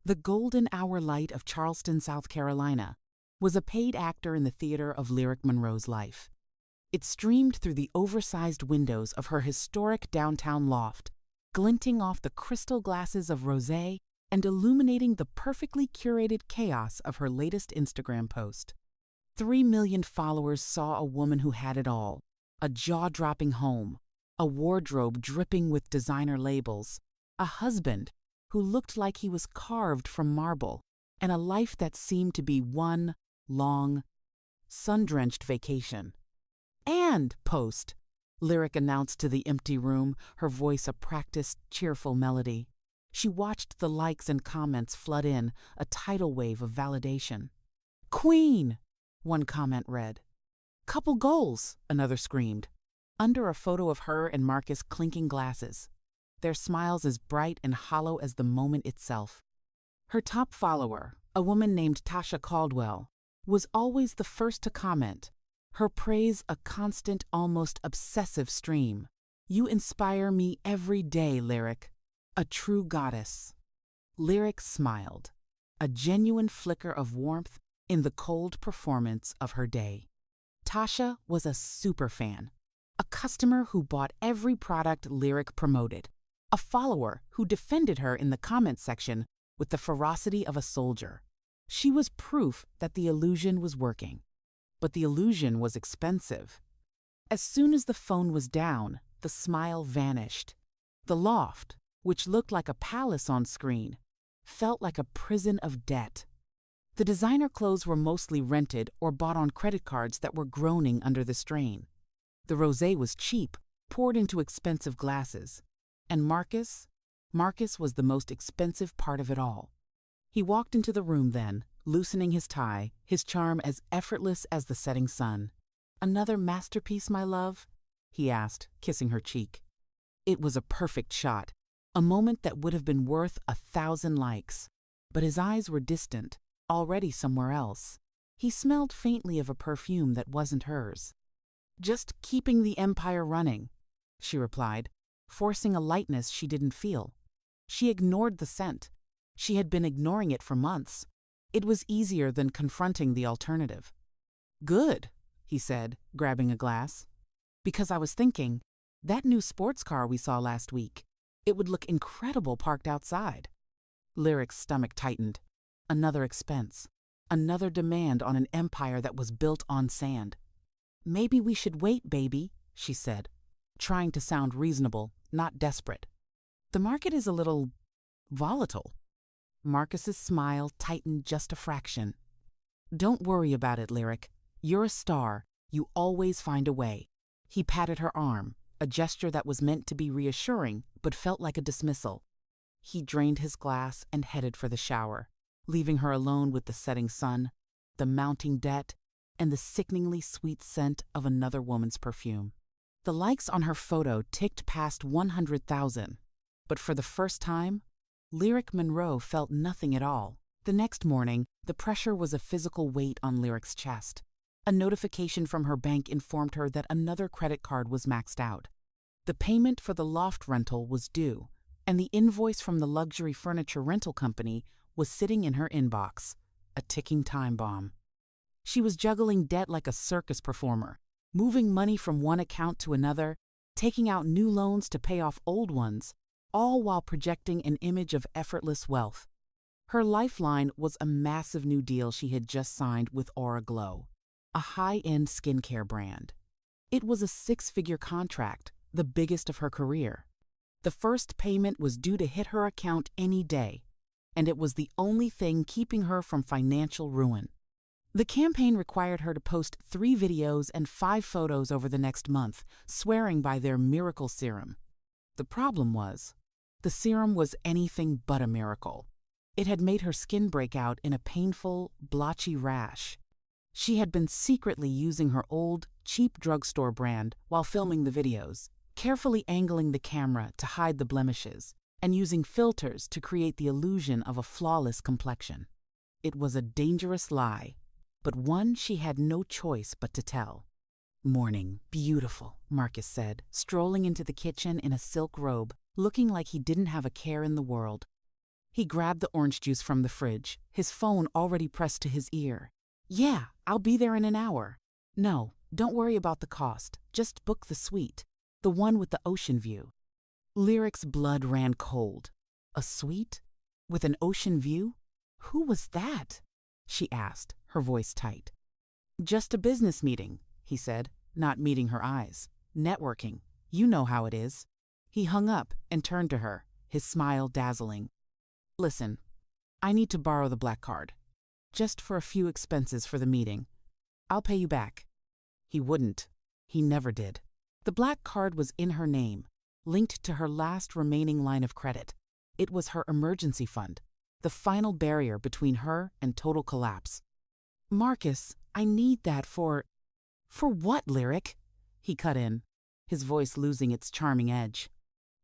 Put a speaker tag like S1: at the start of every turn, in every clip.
S1: The golden hour light of Charleston, South Carolina, was a paid actor in the theater of Lyric Monroe's life. It streamed through the oversized windows of her historic downtown loft, glinting off the crystal glasses of rosé and illuminating the perfectly curated chaos of her latest Instagram post. 3 million followers saw a woman who had it all: a jaw-dropping home, a wardrobe dripping with designer labels, a husband who looked like he was carved from marble, and a life that seemed to be one long, sun-drenched vacation. "And post," Lyric announced to the empty room, her voice a practiced, cheerful melody. She watched the likes and comments flood in, a tidal wave of validation. "Queen," one comment read. "Couple goals," another screamed, under a photo of her and Marcus clinking glasses, their smiles as bright and hollow as the moment itself. Her top follower, a woman named Tasha Caldwell, was always the first to comment, her praise a constant, almost obsessive stream. "You inspire me every day, Lyric. A true goddess." Lyric smiled, a genuine flicker of warmth in the cold performance of her day. Tasha was a superfan, a customer who bought every product Lyric promoted, a follower who defended her in the comments section with the ferocity of a soldier. She was proof that the illusion was working. But the illusion was expensive. As soon as the phone was down, the smile vanished. The loft, which looked like a palace on screen, felt like a prison of debt. The designer clothes were mostly rented or bought on credit cards that were groaning under the strain. The rosé was cheap, poured into expensive glasses. And Marcus was the most expensive part of it all. He walked into the room then, loosening his tie, his charm as effortless as the setting sun. "Another masterpiece, my love?" he asked, kissing her cheek. It was a perfect shot, a moment that would have been worth 1,000 likes. But his eyes were distant, already somewhere else. He smelled faintly of a perfume that wasn't hers. "Just keeping the empire running," she replied, forcing a lightness she didn't feel. She ignored the scent. She had been ignoring it for months. It was easier than confronting the alternative. "Good," he said, grabbing a glass. "Because I was thinking, that new sports car we saw last week, it would look incredible parked outside." Lyric's stomach tightened. Another expense. Another demand on an empire that was built on sand. "Maybe we should wait, baby," she said, trying to sound reasonable, not desperate. "The market is a little volatile." Marcus's smile tightened just a fraction. "Don't worry about it, Lyric. You're a star. You always find a way." He patted her arm, a gesture that was meant to be reassuring but felt like a dismissal. He drained his glass and headed for the shower, leaving her alone with the setting sun, the mounting debt, and the sickeningly sweet scent of another woman's perfume. The likes on her photo ticked past 100,000, but for the first time, Lyric Monroe felt nothing at all. The next morning, the pressure was a physical weight on Lyric's chest. A notification from her bank informed her that another credit card was maxed out. The payment for the loft rental was due, and the invoice from the luxury furniture rental company was sitting in her inbox, a ticking time bomb. She was juggling debt like a circus performer, moving money from one account to another, taking out new loans to pay off old ones, all while projecting an image of effortless wealth. Her lifeline was a massive new deal she had just signed with Aura Glow, a high-end skincare brand. It was a 6-figure contract, the biggest of her career. The first payment was due to hit her account any day, and it was the only thing keeping her from financial ruin. The campaign required her to post 3 videos and 5 photos over the next month, swearing by their miracle serum. The problem was, the serum was anything but a miracle. It had made her skin break out in a painful, blotchy rash. She had been secretly using her old, cheap drugstore brand while filming the videos, carefully angling the camera to hide the blemishes, and using filters to create the illusion of a flawless complexion. It was a dangerous lie, but one she had no choice but to tell. "Morning, beautiful," Marcus said, strolling into the kitchen in a silk robe, looking like he didn't have a care in the world. He grabbed the orange juice from the fridge, his phone already pressed to his ear. "Yeah, I'll be there in an hour." "No, don't worry about the cost. Just book the suite. The one with the ocean view." Lyric's blood ran cold. A suite? With an ocean view? Who was that? She asked, her voice tight. "Just a business meeting," he said, not meeting her eyes. "Networking. You know how it is." He hung up and turned to her, his smile dazzling. "Listen, I need to borrow the black card. Just for a few expenses for the meeting. I'll pay you back." He wouldn't. He never did. The black card was in her name, linked to her last remaining line of credit. It was her emergency fund, the final barrier between her and total collapse. "Marcus, I need that for..." "For what, Lyric?" He cut in, his voice losing its charming edge.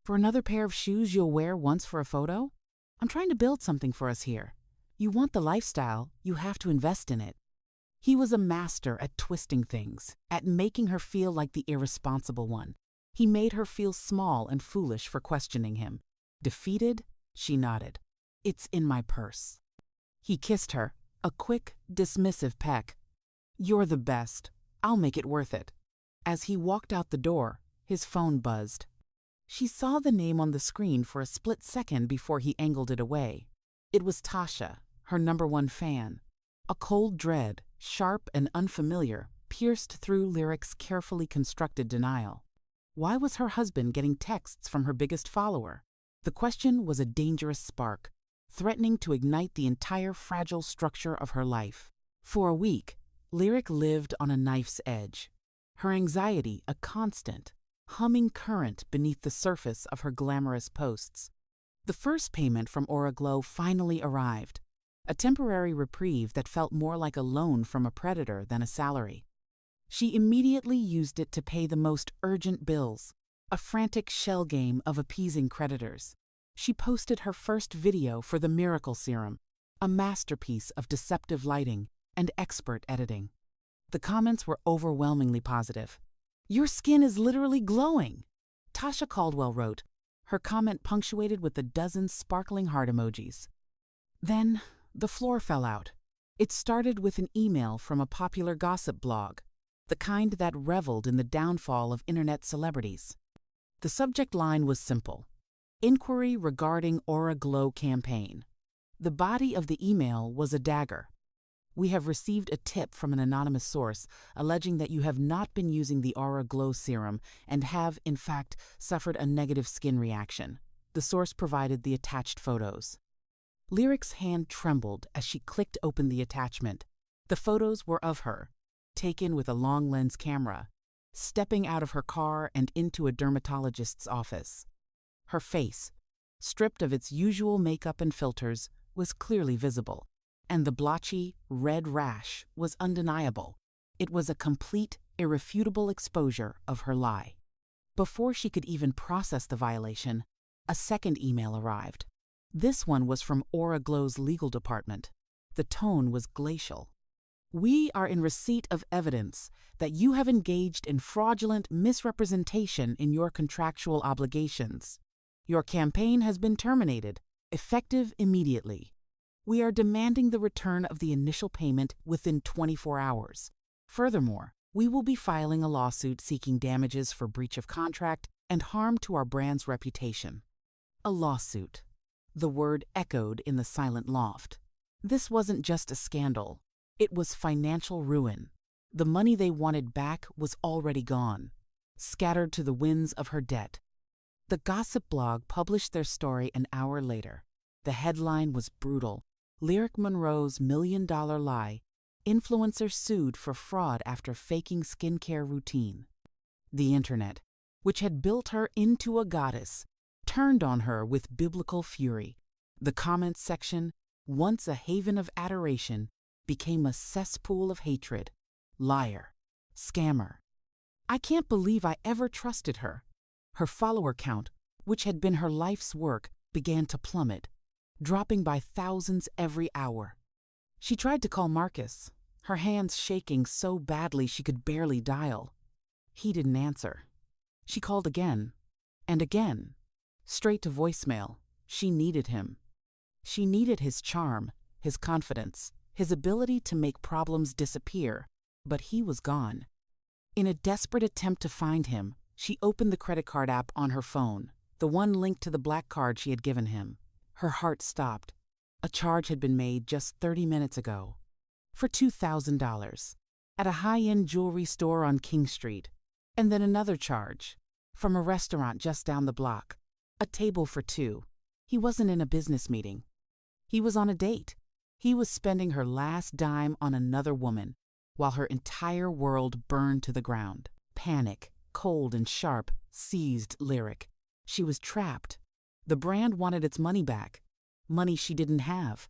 S1: "For another pair of shoes you'll wear once for a photo? I'm trying to build something for us here. You want the lifestyle, you have to invest in it." He was a master at twisting things, at making her feel like the irresponsible one. He made her feel small and foolish for questioning him. Defeated, she nodded. "It's in my purse." He kissed her, a quick, dismissive peck. "You're the best. I'll make it worth it." As he walked out the door, his phone buzzed. She saw the name on the screen for a split second before he angled it away. It was Tasha, her #1 fan. A cold dread, sharp and unfamiliar, pierced through Lyric's carefully constructed denial. Why was her husband getting texts from her biggest follower? The question was a dangerous spark, threatening to ignite the entire fragile structure of her life. For a week, Lyric lived on a knife's edge, her anxiety a constant, humming current beneath the surface of her glamorous posts. The first payment from Aura Glow finally arrived, a temporary reprieve that felt more like a loan from a predator than a salary. She immediately used it to pay the most urgent bills, a frantic shell game of appeasing creditors. She posted her first video for the Miracle Serum, a masterpiece of deceptive lighting and expert editing. The comments were overwhelmingly positive. "Your skin is literally glowing," Tasha Caldwell wrote, her comment punctuated with a dozen sparkling heart emojis. Then the floor fell out. It started with an email from a popular gossip blog, the kind that reveled in the downfall of internet celebrities. The subject line was simple: "Inquiry regarding Aura Glow campaign." The body of the email was a dagger. "We have received a tip from an anonymous source alleging that you have not been using the Aura Glow serum and have, in fact, suffered a negative skin reaction." The source provided the attached photos. Lyric's hand trembled as she clicked open the attachment. The photos were of her, taken with a long lens camera, stepping out of her car and into a dermatologist's office. Her face, stripped of its usual makeup and filters, was clearly visible, and the blotchy, red rash was undeniable. It was a complete, irrefutable exposure of her lie. Before she could even process the violation, a second email arrived. This one was from Aura Glow's legal department. The tone was glacial. "We are in receipt of evidence that you have engaged in fraudulent misrepresentation in your contractual obligations. Your campaign has been terminated, effective immediately. We are demanding the return of the initial payment within 24 hours. Furthermore, we will be filing a lawsuit seeking damages for breach of contract and harm to our brand's reputation." A lawsuit. The word echoed in the silent loft. This wasn't just a scandal. It was financial ruin. The money they wanted back was already gone, scattered to the winds of her debt. The gossip blog published their story an hour later. The headline was brutal: "Lyric Monroe's $1 million lie. Influencer sued for fraud after faking skincare routine." The internet, which had built her into a goddess, turned on her with biblical fury. The comments section, once a haven of adoration, became a cesspool of hatred. Liar. Scammer. "I can't believe I ever trusted her." Her follower count, which had been her life's work, began to plummet, dropping by thousands every hour. She tried to call Marcus, her hands shaking so badly she could barely dial. He didn't answer. She called again, and again, straight to voicemail. She needed him. She needed his charm, his confidence, his ability to make problems disappear, but he was gone. In a desperate attempt to find him, she opened the credit card app on her phone, the one linked to the black card she had given him. Her heart stopped. A charge had been made just 30 minutes ago. For $2,000. At a high-end jewelry store on King Street. And then another charge. From a restaurant just down the block. A table for two. He wasn't in a business meeting. He was on a date. He was spending her last dime on another woman, while her entire world burned to the ground. Panic, cold and sharp, seized Lyric. She was trapped. The brand wanted its money back. Money she didn't have.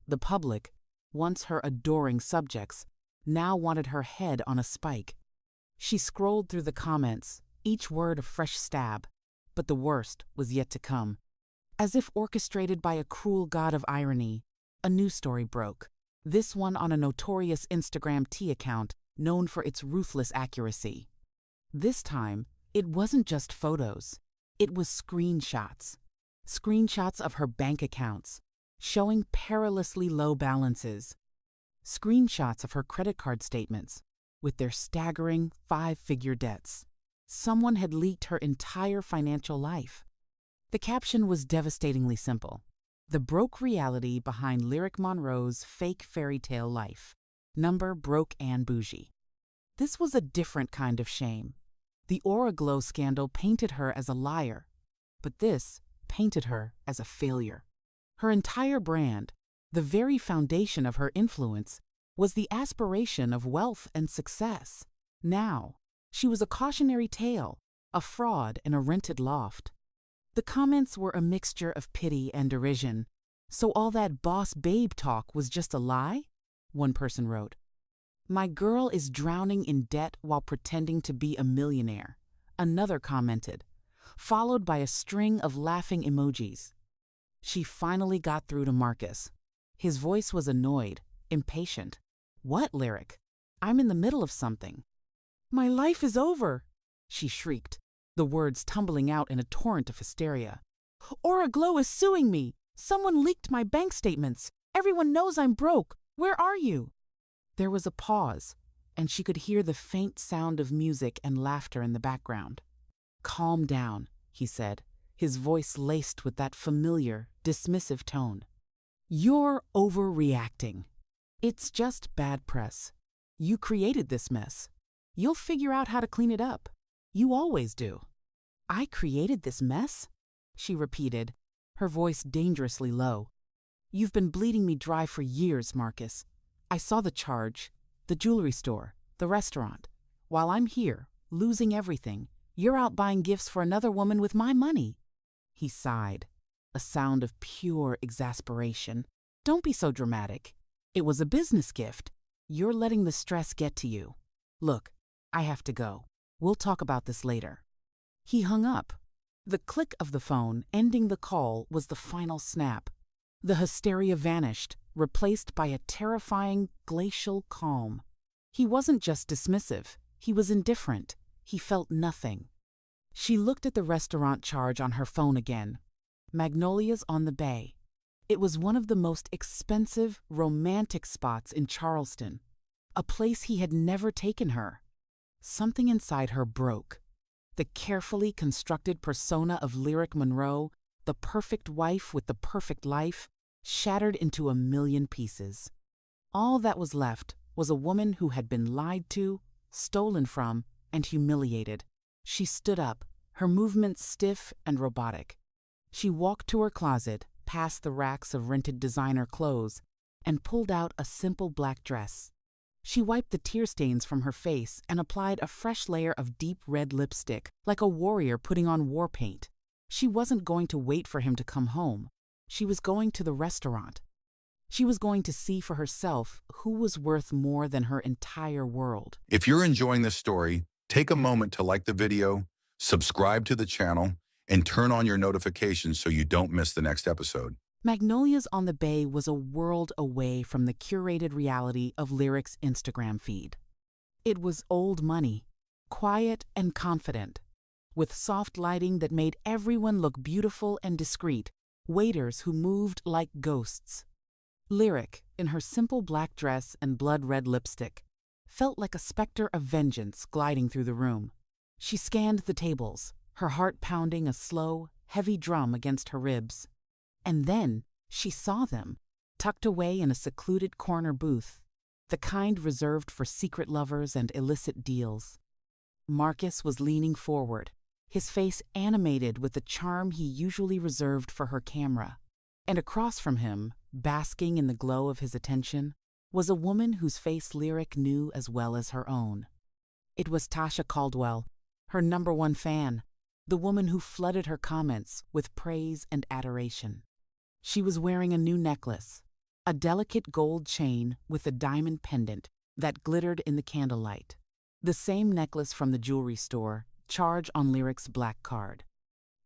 S1: The public, once her adoring subjects, now wanted her head on a spike. She scrolled through the comments, each word a fresh stab, but the worst was yet to come. As if orchestrated by a cruel god of irony, a news story broke. This one on a notorious Instagram tea account known for its ruthless accuracy. This time, it wasn't just photos. It was screenshots. Screenshots of her bank accounts, showing perilously low balances. Screenshots of her credit card statements, with their staggering 5-figure debts. Someone had leaked her entire financial life. The caption was devastatingly simple. The broke reality behind Lyric Monroe's fake fairy tale life. Number broke and bougie. This was a different kind of shame. The Aura Glow scandal painted her as a liar, but this painted her as a failure. Her entire brand, the very foundation of her influence, was the aspiration of wealth and success. Now, she was a cautionary tale, a fraud in a rented loft. The comments were a mixture of pity and derision. So all that boss babe talk was just a lie? One person wrote. My girl is drowning in debt while pretending to be a millionaire. Another commented, followed by a string of laughing emojis. She finally got through to Marcus. His voice was annoyed, impatient. What, Lyric? I'm in the middle of something. My life is over, she shrieked, the words tumbling out in a torrent of hysteria. Aura Glow is suing me. Someone leaked my bank statements. Everyone knows I'm broke. Where are you? There was a pause, and she could hear the faint sound of music and laughter in the background. Calm down, he said, his voice laced with that familiar, dismissive tone. You're overreacting. It's just bad press. You created this mess. You'll figure out how to clean it up. You always do. I created this mess? She repeated, her voice dangerously low. You've been bleeding me dry for years, Marcus. I saw the charge, the jewelry store, the restaurant. While I'm here, losing everything, you're out buying gifts for another woman with my money. He sighed, a sound of pure exasperation. Don't be so dramatic. It was a business gift. You're letting the stress get to you. Look, I have to go. We'll talk about this later. He hung up. The click of the phone ending the call was the final snap. The hysteria vanished, replaced by a terrifying, glacial calm. He wasn't just dismissive. He was indifferent. He felt nothing. She looked at the restaurant charge on her phone again. Magnolia's on the Bay. It was one of the most expensive, romantic spots in Charleston, a place he had never taken her. Something inside her broke. The carefully constructed persona of Lyric Monroe, the perfect wife with the perfect life, shattered into a million pieces. All that was left was a woman who had been lied to, stolen from, and humiliated. She stood up, her movements stiff and robotic. She walked to her closet, past the racks of rented designer clothes, and pulled out a simple black dress. She wiped the tear stains from her face and applied a fresh layer of deep red lipstick, like a warrior putting on war paint. She wasn't going to wait for him to come home. She was going to the restaurant. She was going to see for herself who was worth more than her entire world.
S2: If you're enjoying this story, take a moment to like the video, subscribe to the channel, and turn on your notifications so you don't miss the next episode.
S1: Magnolia's on the Bay was a world away from the curated reality of Lyric's Instagram feed. It was old money, quiet and confident, with soft lighting that made everyone look beautiful and discreet, waiters who moved like ghosts. Lyric, in her simple black dress and blood-red lipstick, felt like a specter of vengeance gliding through the room. She scanned the tables, her heart pounding a slow, heavy drum against her ribs. And then she saw them, tucked away in a secluded corner booth, the kind reserved for secret lovers and illicit deals. Marcus was leaning forward, his face animated with the charm he usually reserved for her camera. And across from him, basking in the glow of his attention, was a woman whose face Lyric knew as well as her own. It was Tasha Caldwell, her #1 fan, the woman who flooded her comments with praise and adoration. She was wearing a new necklace, a delicate gold chain with a diamond pendant that glittered in the candlelight. The same necklace from the jewelry store, charge on Lyric's black card.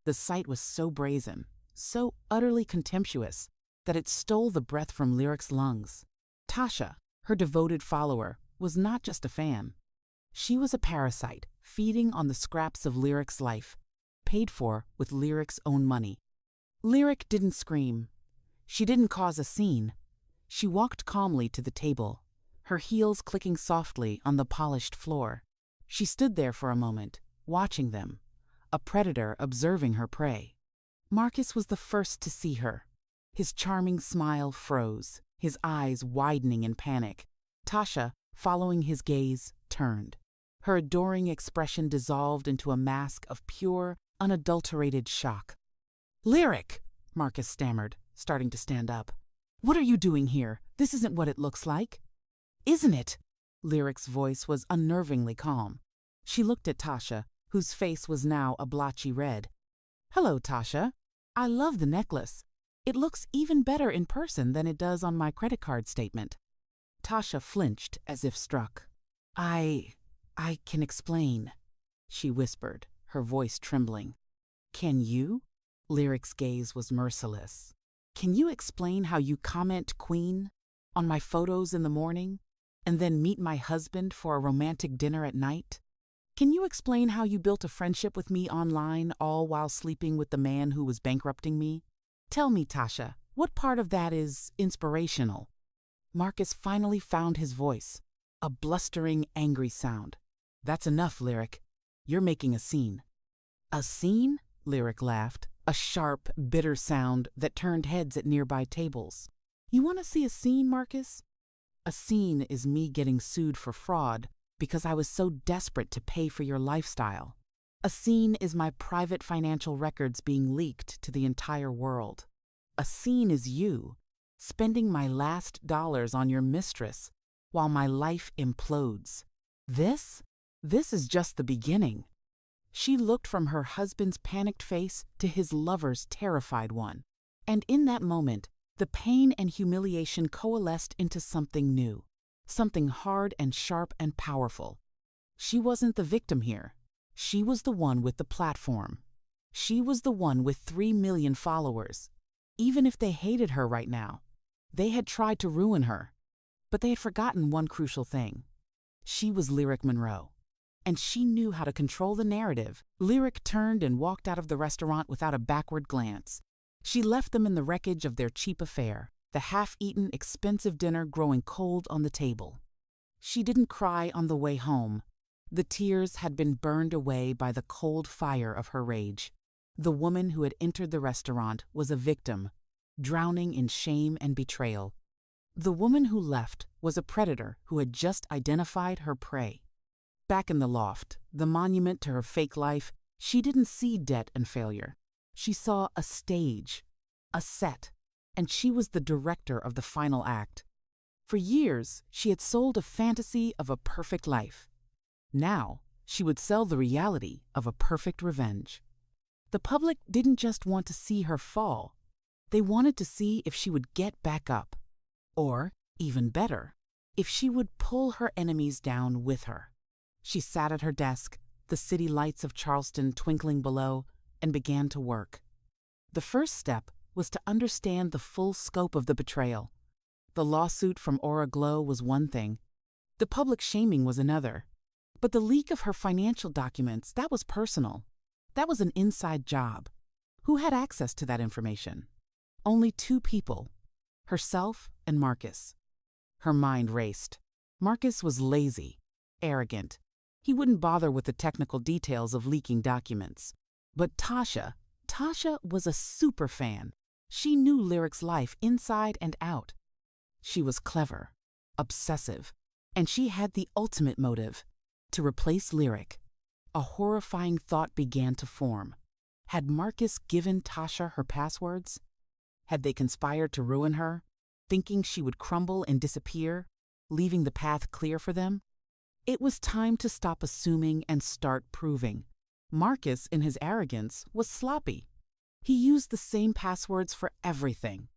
S1: The sight was so brazen, so utterly contemptuous, that it stole the breath from Lyric's lungs. Tasha, her devoted follower, was not just a fan. She was a parasite, feeding on the scraps of Lyric's life, paid for with Lyric's own money. Lyric didn't scream. She didn't cause a scene. She walked calmly to the table, her heels clicking softly on the polished floor. She stood there for a moment, watching them, a predator observing her prey. Marcus was the first to see her. His charming smile froze, his eyes widening in panic. Tasha, following his gaze, turned. Her adoring expression dissolved into a mask of pure, unadulterated shock. "Lyric!" Marcus stammered, starting to stand up. "What are you doing here? This isn't what it looks like." "Isn't it?" Lyric's voice was unnervingly calm. She looked at Tasha, whose face was now a blotchy red. "Hello, Tasha. I love the necklace. It looks even better in person than it does on my credit card statement." Tasha flinched as if struck. I can explain," she whispered, her voice trembling. "Can you?" Lyric's gaze was merciless. "Can you explain how you comment queen on my photos in the morning and then meet my husband for a romantic dinner at night? Can you explain how you built a friendship with me online all while sleeping with the man who was bankrupting me? Tell me, Tasha, what part of that is inspirational?" Marcus finally found his voice, a blustering, angry sound. "That's enough, Lyric. You're making a scene." "A scene?" Lyric laughed, a sharp, bitter sound that turned heads at nearby tables. "You want to see a scene, Marcus? A scene is me getting sued for fraud because I was so desperate to pay for your lifestyle. A scene is my private financial records being leaked to the entire world. A scene is you spending my last dollars on your mistress while my life implodes. This is just the beginning." She looked from her husband's panicked face to his lover's terrified one. And in that moment, the pain and humiliation coalesced into something new, something hard and sharp and powerful. She wasn't the victim here. She was the one with the platform. She was the one with 3 million followers. Even if they hated her right now, they had tried to ruin her. But they had forgotten one crucial thing. She was Lyric Monroe, and she knew how to control the narrative. Lyric turned and walked out of the restaurant without a backward glance. She left them in the wreckage of their cheap affair, the half-eaten, expensive dinner growing cold on the table. She didn't cry on the way home. The tears had been burned away by the cold fire of her rage. The woman who had entered the restaurant was a victim, drowning in shame and betrayal. The woman who left was a predator who had just identified her prey. Back in the loft, the monument to her fake life, she didn't see debt and failure. She saw a stage, a set, and she was the director of the final act. For years, she had sold a fantasy of a perfect life. Now, she would sell the reality of a perfect revenge. The public didn't just want to see her fall. They wanted to see if she would get back up. Or, even better, if she would pull her enemies down with her. She sat at her desk, the city lights of Charleston twinkling below, and began to work. The first step was to understand the full scope of the betrayal. The lawsuit from Aura Glow was one thing. The public shaming was another. But the leak of her financial documents, that was personal. That was an inside job. Who had access to that information? Only two people, herself and Marcus. Her mind raced. Marcus was lazy, arrogant. He wouldn't bother with the technical details of leaking documents. But Tasha was a super fan. She knew Lyric's life inside and out. She was clever, obsessive, and she had the ultimate motive: to replace Lyric. A horrifying thought began to form. Had Marcus given Tasha her passwords? Had they conspired to ruin her, thinking she would crumble and disappear, leaving the path clear for them? It was time to stop assuming and start proving. Marcus, in his arrogance, was sloppy. He used the same passwords for everything.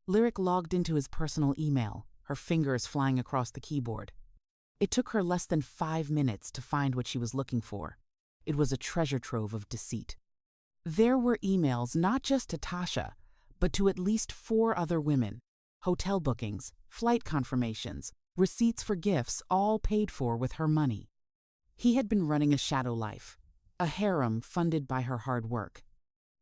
S1: Lyric logged into his personal email, her fingers flying across the keyboard. It took her less than 5 minutes to find what she was looking for. It was a treasure trove of deceit. There were emails not just to Tasha, but to at least 4 other women. Hotel bookings, flight confirmations, receipts for gifts, all paid for with her money. He had been running a shadow life, a harem funded by her hard work.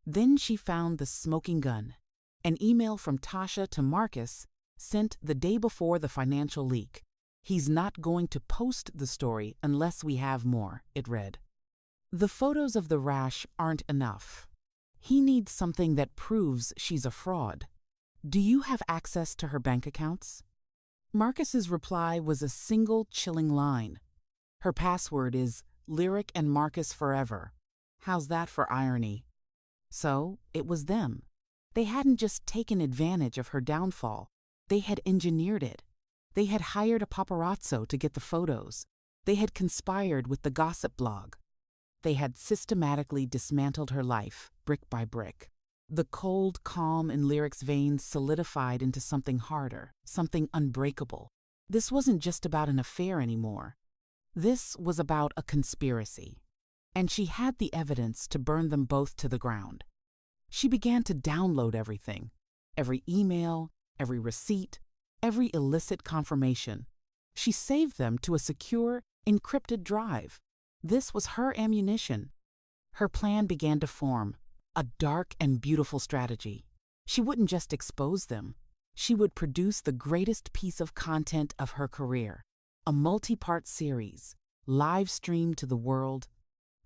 S1: Then she found the smoking gun, an email from Tasha to Marcus sent the day before the financial leak. "He's not going to post the story unless we have more," it read. "The photos of the rash aren't enough. He needs something that proves she's a fraud. Do you have access to her bank accounts?" Marcus's reply was a single chilling line. "Her password is Lyric and Marcus forever." How's that for irony? So it was them. They hadn't just taken advantage of her downfall. They had engineered it. They had hired a paparazzo to get the photos. They had conspired with the gossip blog. They had systematically dismantled her life, brick by brick. The cold calm in Lyric's veins solidified into something harder, something unbreakable. This wasn't just about an affair anymore. This was about a conspiracy. And she had the evidence to burn them both to the ground. She began to download everything. Every email, every receipt, every illicit confirmation. She saved them to a secure, encrypted drive. This was her ammunition. Her plan began to form, a dark and beautiful strategy. She wouldn't just expose them. She would produce the greatest piece of content of her career, a multi-part series, live streamed to the world.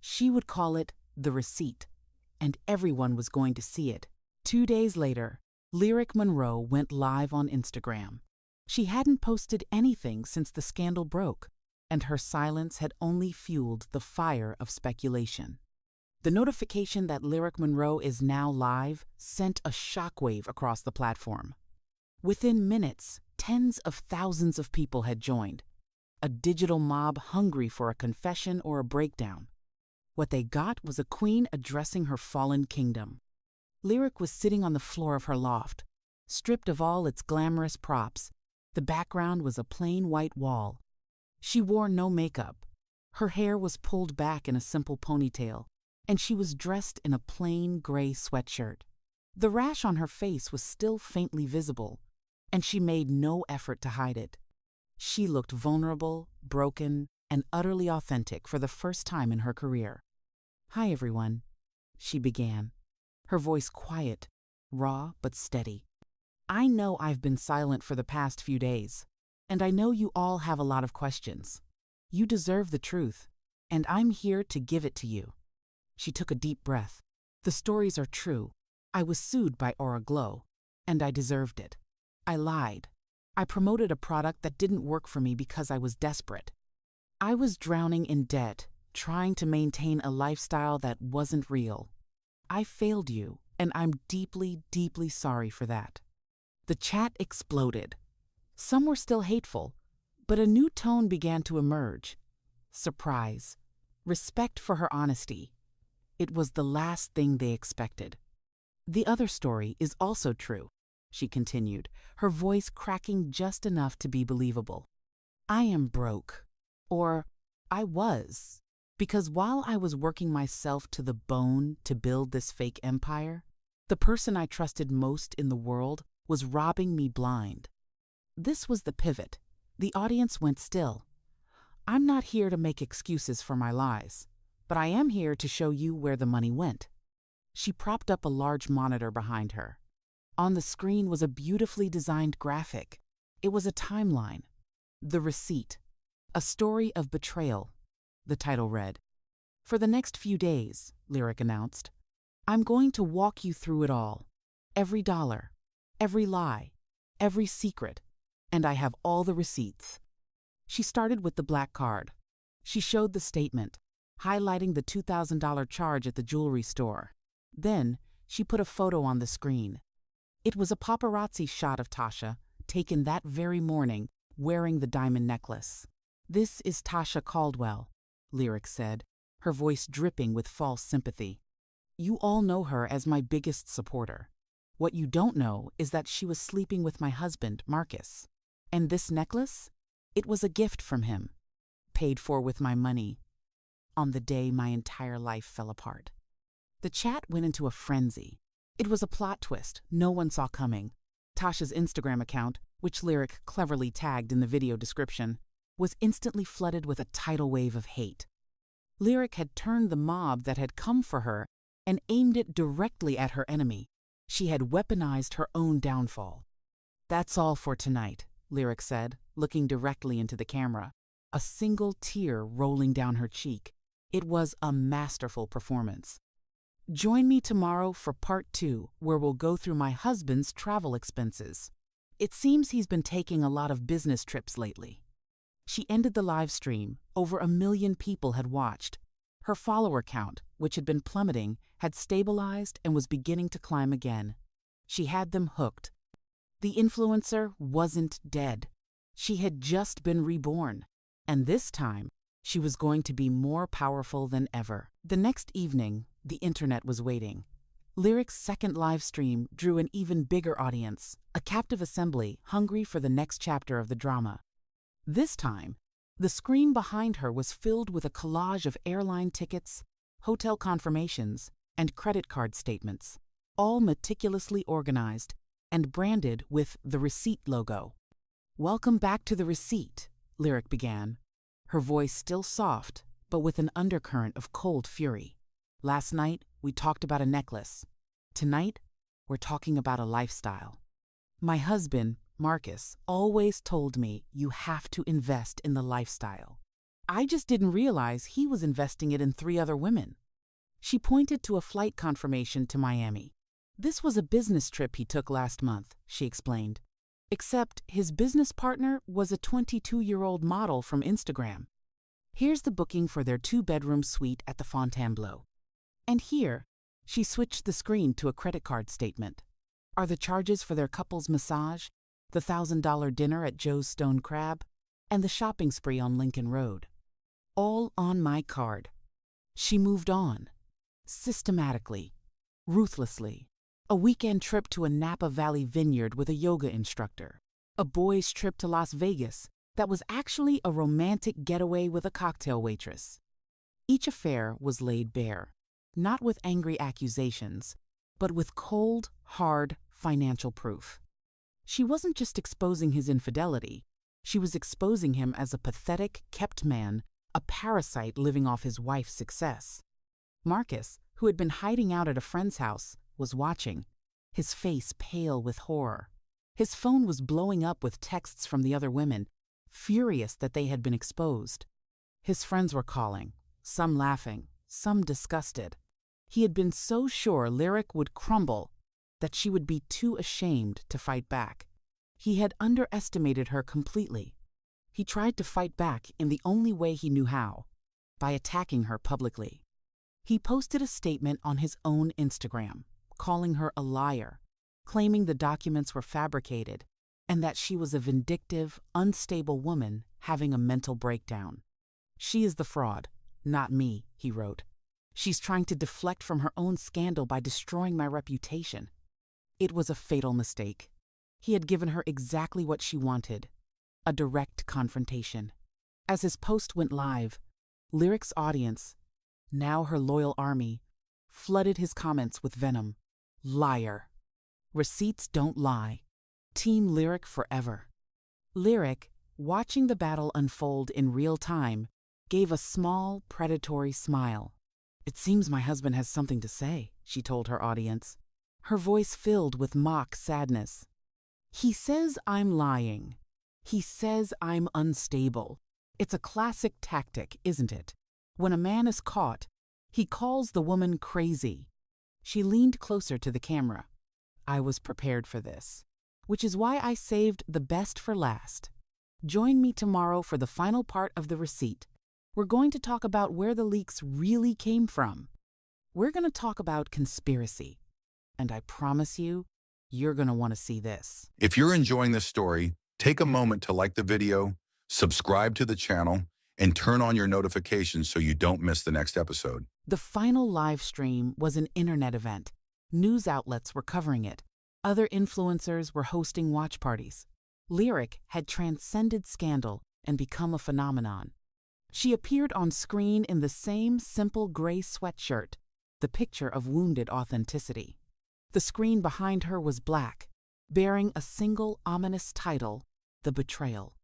S1: She would call it The Receipt, and everyone was going to see it. 2 days later, Lyric Monroe went live on Instagram. She hadn't posted anything since the scandal broke, and her silence had only fueled the fire of speculation. The notification that Lyric Monroe is now live sent a shockwave across the platform. Within minutes, tens of thousands of people had joined, a digital mob hungry for a confession or a breakdown. What they got was a queen addressing her fallen kingdom. Lyric was sitting on the floor of her loft, stripped of all its glamorous props. The background was a plain white wall. She wore no makeup. Her hair was pulled back in a simple ponytail, and she was dressed in a plain gray sweatshirt. The rash on her face was still faintly visible, and she made no effort to hide it. She looked vulnerable, broken, and utterly authentic for the first time in her career. "Hi, everyone," she began, her voice quiet, raw but steady. "I know I've been silent for the past few days, and I know you all have a lot of questions. You deserve the truth, and I'm here to give it to you." She took a deep breath. "The stories are true. I was sued by Aura Glow, and I deserved it. I lied. I promoted a product that didn't work for me because I was desperate. I was drowning in debt, trying to maintain a lifestyle that wasn't real. I failed you, and I'm deeply, deeply sorry for that." The chat exploded. Some were still hateful, but a new tone began to emerge. Surprise, respect for her honesty. It was the last thing they expected. "The other story is also true," she continued, her voice cracking just enough to be believable. "I am broke. Or I was. Because while I was working myself to the bone to build this fake empire, the person I trusted most in the world was robbing me blind." This was the pivot. The audience went still. "I'm not here to make excuses for my lies, but I am here to show you where the money went." She propped up a large monitor behind her. On the screen was a beautifully designed graphic. It was a timeline. The Receipt, a story of betrayal, the title read. For the next few days, Lyric announced, I'm going to walk you through it all. Every dollar, every lie, every secret, and I have all the receipts. She started with the black card. She showed the statement, highlighting the $2,000 charge at the jewelry store. Then, she put a photo on the screen. It was a paparazzi shot of Tasha, taken that very morning, wearing the diamond necklace. This is Tasha Caldwell, Lyric said, her voice dripping with false sympathy. You all know her as my biggest supporter. What you don't know is that she was sleeping with my husband, Marcus. And this necklace? It was a gift from him, paid for with my money, on the day my entire life fell apart. The chat went into a frenzy. It was a plot twist no one saw coming. Tasha's Instagram account, which Lyric cleverly tagged in the video description, was instantly flooded with a tidal wave of hate. Lyric had turned the mob that had come for her and aimed it directly at her enemy. She had weaponized her own downfall. That's all for tonight, Lyric said, looking directly into the camera, a single tear rolling down her cheek. It was a masterful performance. Join me tomorrow for part 2, where we'll go through my husband's travel expenses. It seems he's been taking a lot of business trips lately. She ended the live stream. Over 1 million people had watched. Her follower count, which had been plummeting, had stabilized and was beginning to climb again. She had them hooked. The influencer wasn't dead. She had just been reborn. And this time, she was going to be more powerful than ever. The next evening, the internet was waiting. Lyric's second live stream drew an even bigger audience, a captive assembly hungry for the next chapter of the drama. This time, the screen behind her was filled with a collage of airline tickets, hotel confirmations, and credit card statements, all meticulously organized and branded with the Receipt logo. Welcome back to the Receipt, Lyric began, her voice still soft, but with an undercurrent of cold fury. Last night, we talked about a necklace. Tonight, we're talking about a lifestyle. My husband, Marcus, always told me you have to invest in the lifestyle. I just didn't realize he was investing it in 3 other women. She pointed to a flight confirmation to Miami. This was a business trip he took last month, she explained. Except his business partner was a 22-year-old model from Instagram. Here's the booking for their 2-bedroom suite at the Fontainebleau. And here, she switched the screen to a credit card statement. Are the charges for their couple's massage, the $1,000 dinner at Joe's Stone Crab, and the shopping spree on Lincoln Road. All on my card. She moved on. Systematically. Ruthlessly. A weekend trip to a Napa Valley vineyard with a yoga instructor. A boys' trip to Las Vegas that was actually a romantic getaway with a cocktail waitress. Each affair was laid bare. Not with angry accusations, but with cold, hard financial proof. She wasn't just exposing his infidelity, she was exposing him as a pathetic, kept man, a parasite living off his wife's success. Marcus, who had been hiding out at a friend's house, was watching, his face pale with horror. His phone was blowing up with texts from the other women, furious that they had been exposed. His friends were calling, some laughing, some disgusted. He had been so sure Lyric would crumble that she would be too ashamed to fight back. He had underestimated her completely. He tried to fight back in the only way he knew how, by attacking her publicly. He posted a statement on his own Instagram, calling her a liar, claiming the documents were fabricated, and that she was a vindictive, unstable woman having a mental breakdown. She is the fraud, not me, he wrote. She's trying to deflect from her own scandal by destroying my reputation. It was a fatal mistake. He had given her exactly what she wanted, a direct confrontation. As his post went live, Lyric's audience, now her loyal army, flooded his comments with venom. Liar. Receipts don't lie. Team Lyric forever. Lyric, watching the battle unfold in real time, gave a small, predatory smile. It seems my husband has something to say, she told her audience. her voice filled with mock sadness. He says I'm lying. He says I'm unstable. It's a classic tactic, isn't it? When a man is caught, he calls the woman crazy. She leaned closer to the camera. I was prepared for this, which is why I saved the best for last. Join me tomorrow for the final part of the receipt. We're going to talk about where the leaks really came from. We're going to talk about conspiracy. And I promise you, you're going to want to see this.
S2: If you're enjoying this story, take a moment to like the video, subscribe to the channel, and turn on your notifications so you don't miss the next episode.
S1: The final live stream was an internet event. News outlets were covering it. Other influencers were hosting watch parties. Lyric had transcended scandal and become a phenomenon. She appeared on screen in the same simple gray sweatshirt, the picture of wounded authenticity. The screen behind her was black, bearing a single ominous title, The Betrayal.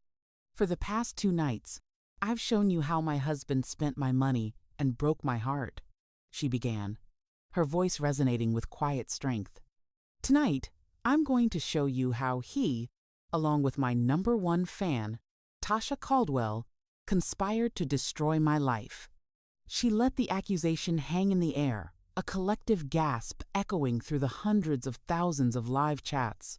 S1: For the past 2 nights, I've shown you how my husband spent my money and broke my heart, she began, her voice resonating with quiet strength. Tonight, I'm going to show you how he, along with my #1 fan, Tasha Caldwell, conspired to destroy my life. She let the accusation hang in the air, a collective gasp echoing through the hundreds of thousands of live chats.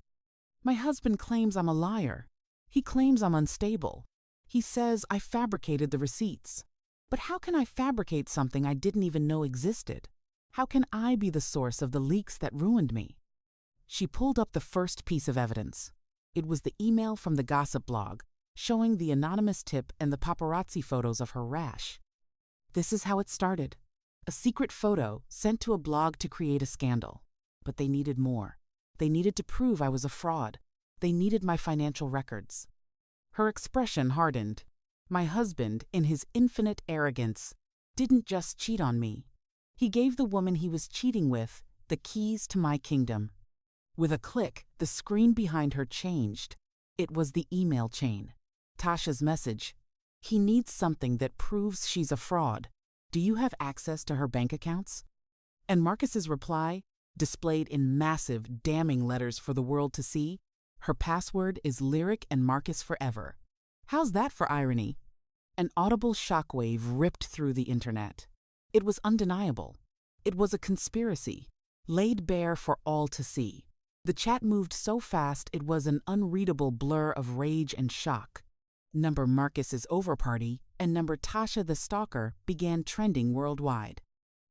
S1: My husband claims I'm a liar. He claims I'm unstable. He says I fabricated the receipts. But how can I fabricate something I didn't even know existed? How can I be the source of the leaks that ruined me? She pulled up the first piece of evidence. It was the email from the gossip blog, showing the anonymous tip and the paparazzi photos of her rash. This is how it started. A secret photo sent to a blog to create a scandal. But they needed more. They needed to prove I was a fraud. They needed my financial records. Her expression hardened. My husband, in his infinite arrogance, didn't just cheat on me. He gave the woman he was cheating with the keys to my kingdom. With a click, the screen behind her changed. It was the email chain. Tasha's message. He needs something that proves she's a fraud. Do you have access to her bank accounts? And Marcus's reply, displayed in massive, damning letters for the world to see, her password is Lyric and Marcus forever. How's that for irony? An audible shockwave ripped through the internet. It was undeniable. It was a conspiracy, laid bare for all to see. The chat moved so fast it was an unreadable blur of rage and shock. Number Marcus's over party and number Tasha the stalker began trending worldwide.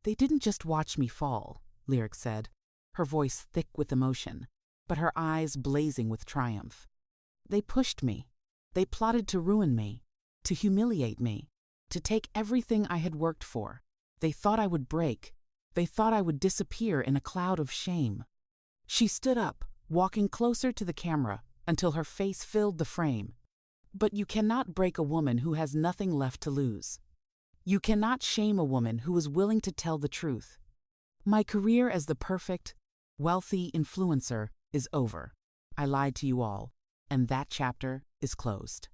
S1: They didn't just watch me fall, Lyric said, her voice thick with emotion, but her eyes blazing with triumph. They pushed me. They plotted to ruin me, to humiliate me, to take everything I had worked for. They thought I would break. They thought I would disappear in a cloud of shame. She stood up, walking closer to the camera until her face filled the frame. But you cannot break a woman who has nothing left to lose. You cannot shame a woman who is willing to tell the truth. My career as the perfect, wealthy influencer is over. I lied to you all, and that chapter is closed.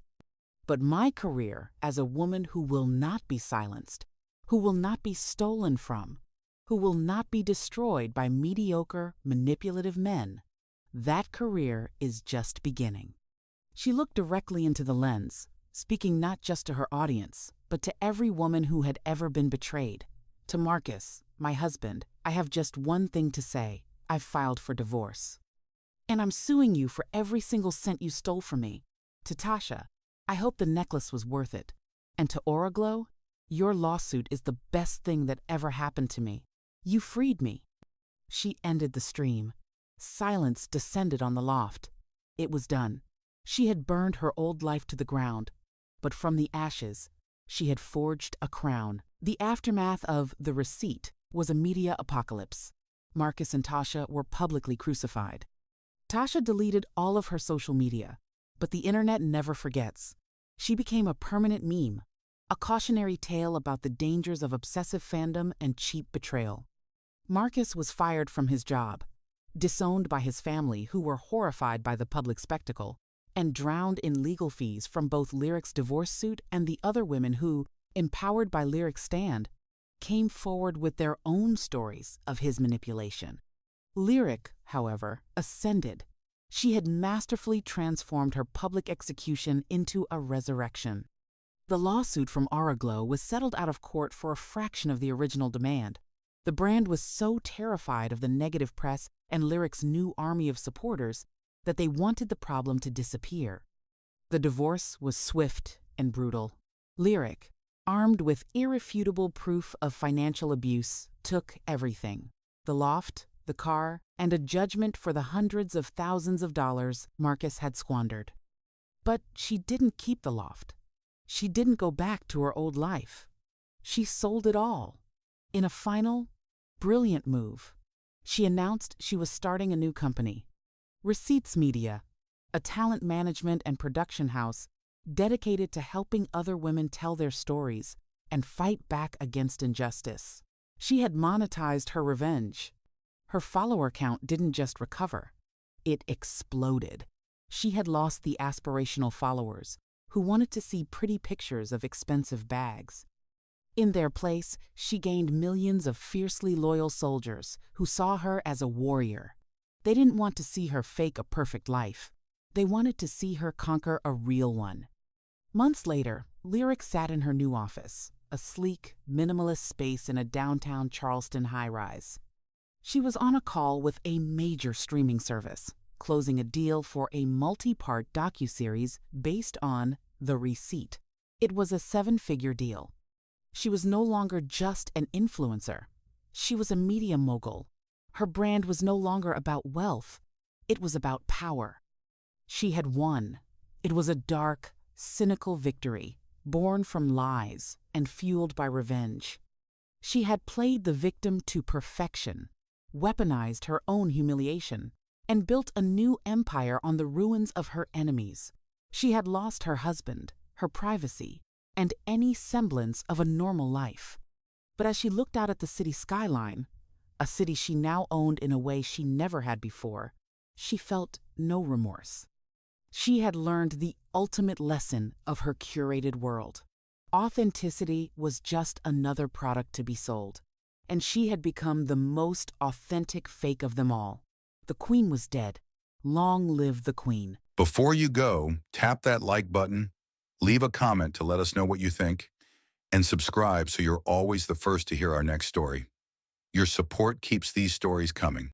S1: But my career as a woman who will not be silenced, who will not be stolen from, who will not be destroyed by mediocre, manipulative men, that career is just beginning. She looked directly into the lens, speaking not just to her audience, but to every woman who had ever been betrayed. To Marcus, my husband, I have just one thing to say. I've filed for divorce. And I'm suing you for every single cent you stole from me. To Tasha, I hope the necklace was worth it. And to Oraglow, your lawsuit is the best thing that ever happened to me. You freed me. She ended the stream. Silence descended on the loft. It was done. She had burned her old life to the ground, but from the ashes, she had forged a crown. The aftermath of The Receipt was a media apocalypse. Marcus and Tasha were publicly crucified. Tasha deleted all of her social media, but the internet never forgets. She became a permanent meme, a cautionary tale about the dangers of obsessive fandom and cheap betrayal. Marcus was fired from his job, disowned by his family who were horrified by the public spectacle, and drowned in legal fees from both Lyric's divorce suit and the other women who, empowered by Lyric's stand, came forward with their own stories of his manipulation. Lyric, however, ascended. She had masterfully transformed her public execution into a resurrection. The lawsuit from Araglo was settled out of court for a fraction of the original demand. The brand was so terrified of the negative press and Lyric's new army of supporters that they wanted the problem to disappear. The divorce was swift and brutal. Lyric, armed with irrefutable proof of financial abuse, took everything: the loft, the car, and a judgment for the hundreds of thousands of dollars Marcus had squandered. But she didn't keep the loft. She didn't go back to her old life. She sold it all. In a final, brilliant move, she announced she was starting a new company, Receipts Media, a talent management and production house dedicated to helping other women tell their stories and fight back against injustice. She had monetized her revenge. Her follower count didn't just recover, it exploded. She had lost the aspirational followers who wanted to see pretty pictures of expensive bags. In their place, she gained millions of fiercely loyal soldiers who saw her as a warrior. They didn't want to see her fake a perfect life. They wanted to see her conquer a real one. Months later, Lyric sat in her new office, a sleek, minimalist space in a downtown Charleston high-rise. She was on a call with a major streaming service, closing a deal for a multi-part docuseries based on The Receipt. It was a 7-figure deal. She was no longer just an influencer. She was a media mogul. Her brand was no longer about wealth. It was about power. She had won. It was a dark, cynical victory, born from lies and fueled by revenge. She had played the victim to perfection, weaponized her own humiliation, and built a new empire on the ruins of her enemies. She had lost her husband, her privacy, and any semblance of a normal life. But as she looked out at the city skyline, a city she now owned in a way she never had before, she felt no remorse. She had learned the ultimate lesson of her curated world. Authenticity was just another product to be sold, and she had become the most authentic fake of them all. The queen was dead. Long live the queen.
S2: Before you go, tap that like button, leave a comment to let us know what you think, and subscribe so you're always the first to hear our next story. Your support keeps these stories coming.